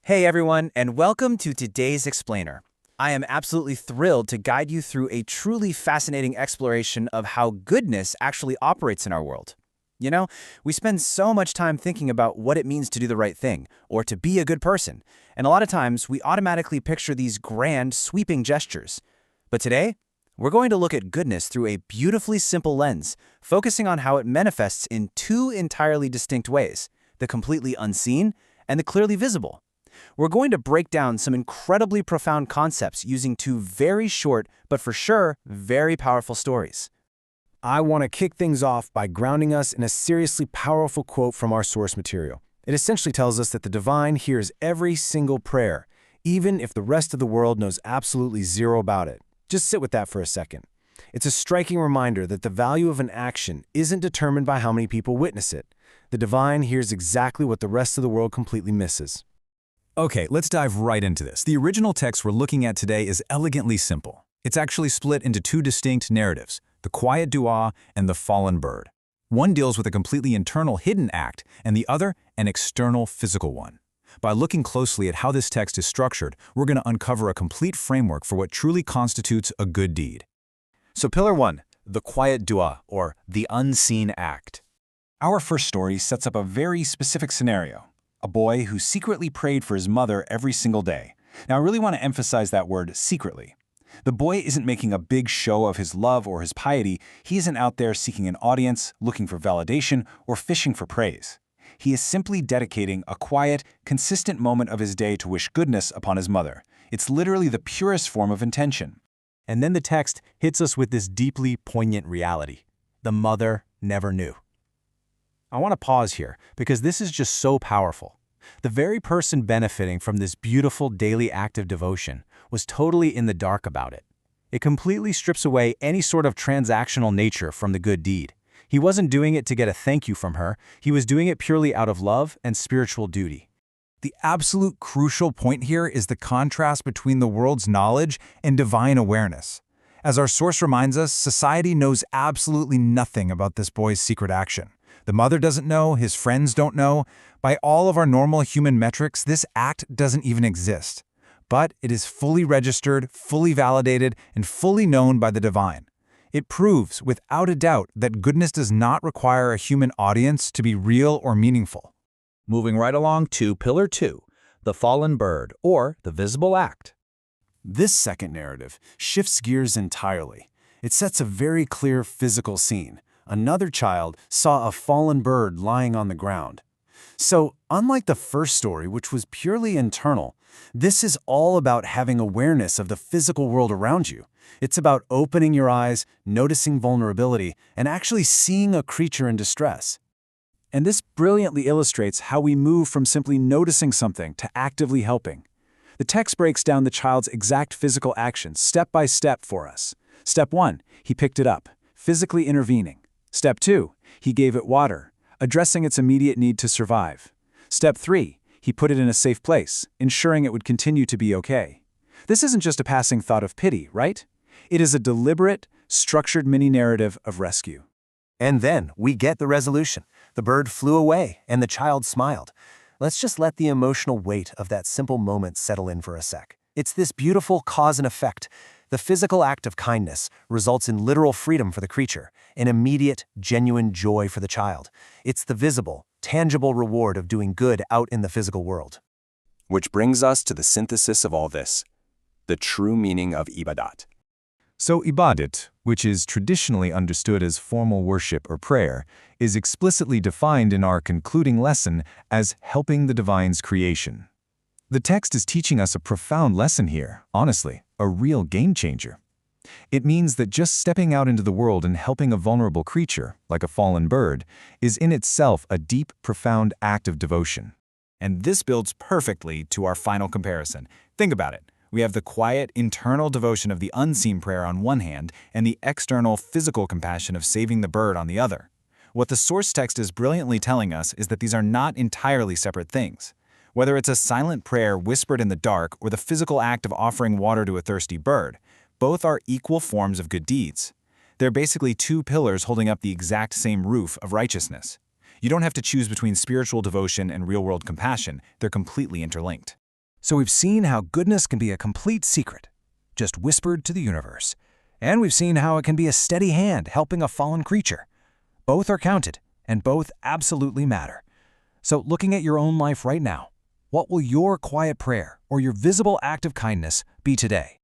Hey everyone, and welcome to today's Explainer. I am absolutely thrilled to guide you through a truly fascinating exploration of how goodness actually operates in our world. You know, we spend so much time thinking about what it means to do the right thing, or to be a good person, and a lot of times we automatically picture these grand, sweeping gestures. But today, we're going to look at goodness through a beautifully simple lens, focusing on how it manifests in two entirely distinct ways: the completely unseen and the clearly visible. We're going to break down some incredibly profound concepts using two very short, but for sure, very powerful stories. I want to kick things off by grounding us in a seriously powerful quote from our source material. It essentially tells us that the divine hears every single prayer, even if the rest of the world knows absolutely zero about it. Just sit with that for a second. It's a striking reminder that the value of an action isn't determined by how many people witness it. The divine hears exactly what the rest of the world completely misses. Okay, let's dive right into this. The original text we're looking at today is elegantly simple. It's actually split into two distinct narratives: the quiet dua and the fallen bird. One deals with a completely internal hidden act, and the other an external physical one. By looking closely at how this text is structured, we're going to uncover a complete framework for what truly constitutes a good deed. So Pillar 1, the quiet dua, or the unseen act. Our first story sets up a very specific scenario: a boy who secretly prayed for his mother every single day. Now, I really want to emphasize that word, secretly. The boy isn't making a big show of his love or his piety. He isn't out there seeking an audience, looking for validation, or fishing for praise. He is simply dedicating a quiet, consistent moment of his day to wish goodness upon his mother. It's literally the purest form of intention. And then the text hits us with this deeply poignant reality. The mother never knew. I want to pause here because this is just so powerful. The very person benefiting from this beautiful daily act of devotion was totally in the dark about it. It completely strips away any sort of transactional nature from the good deed. He wasn't doing it to get a thank you from her. He was doing it purely out of love and spiritual duty. The absolute crucial point here is the contrast between the world's knowledge and divine awareness. As our source reminds us, society knows absolutely nothing about this boy's secret action. The mother doesn't know, his friends don't know. By all of our normal human metrics, this act doesn't even exist. But it is fully registered, fully validated, and fully known by the divine. It proves, without a doubt, that goodness does not require a human audience to be real or meaningful. Moving right along to Pillar 2, the fallen bird, or the visible act. This second narrative shifts gears entirely. It sets a very clear physical scene. Another child saw a fallen bird lying on the ground. So, unlike the first story, which was purely internal, this is all about having awareness of the physical world around you. It's about opening your eyes, noticing vulnerability, and actually seeing a creature in distress. And this brilliantly illustrates how we move from simply noticing something to actively helping. The text breaks down the child's exact physical actions step by step for us. Step 1, he picked it up, physically intervening. Step 2, he gave it water, addressing its immediate need to survive. Step 3, he put it in a safe place, ensuring it would continue to be okay. This isn't just a passing thought of pity, right? It is a deliberate, structured mini-narrative of rescue. And then we get the resolution. The bird flew away, and the child smiled. Let's just let the emotional weight of that simple moment settle in for a sec. It's this beautiful cause and effect. The physical act of kindness results in literal freedom for the creature, an immediate, genuine joy for the child. It's the visible, tangible reward of doing good out in the physical world. Which brings us to the synthesis of all this, the true meaning of ibadat. So ibadat, which is traditionally understood as formal worship or prayer, is explicitly defined in our concluding lesson as helping the divine's creation. The text is teaching us a profound lesson here, honestly, a real game changer. It means that just stepping out into the world and helping a vulnerable creature, like a fallen bird, is in itself a deep, profound act of devotion. And this builds perfectly to our final comparison. Think about it. We have the quiet, internal devotion of the unseen prayer on one hand and the external, physical compassion of saving the bird on the other. What the source text is brilliantly telling us is that these are not entirely separate things. Whether it's a silent prayer whispered in the dark or the physical act of offering water to a thirsty bird, both are equal forms of good deeds. They're basically two pillars holding up the exact same roof of righteousness. You don't have to choose between spiritual devotion and real-world compassion. They're completely interlinked. So we've seen how goodness can be a complete secret, just whispered to the universe. And we've seen how it can be a steady hand helping a fallen creature. Both are counted, and both absolutely matter. So looking at your own life right now, what will your quiet prayer or your visible act of kindness be today?